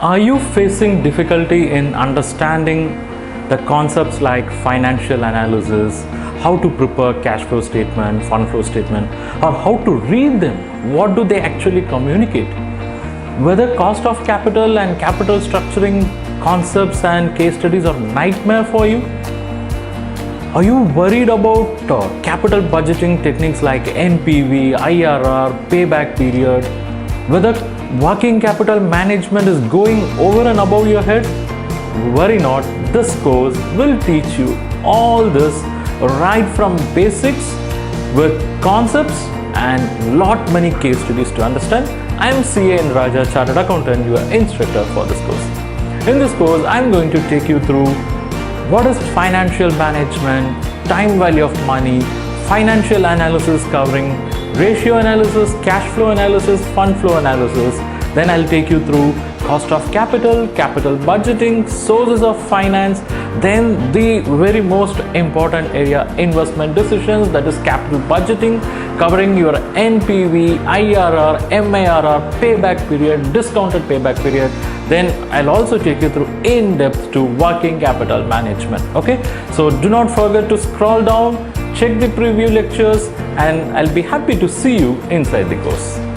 Are you facing difficulty in understanding the concepts like financial analysis, how to prepare cash flow statement, fund flow statement, or how to read them? What do they actually communicate? Whether cost of capital and capital structuring concepts and case studies are nightmare for you? Are you worried about capital budgeting techniques like NPV, IRR, payback period? Whether working capital management is going over and above your head? Worry not, this course will teach you all this right from basics with concepts and lot many case studies to understand. I am CA in Raja, Chartered Accountant, your instructor for this course. In this course, I am going to take you through what is financial management, time value of money, financial analysis covering ratio analysis, cash flow analysis, fund flow analysis. Then I'll take you through cost of capital, capital budgeting, sources of finance, then the very most important area, investment decisions, that is capital budgeting, covering your NPV, IRR, MIRR, payback period, discounted payback period. Then I'll also take you through in depth to working capital management. Okay, so do not forget to scroll down, check the preview lectures, and I'll be happy to see you inside the course.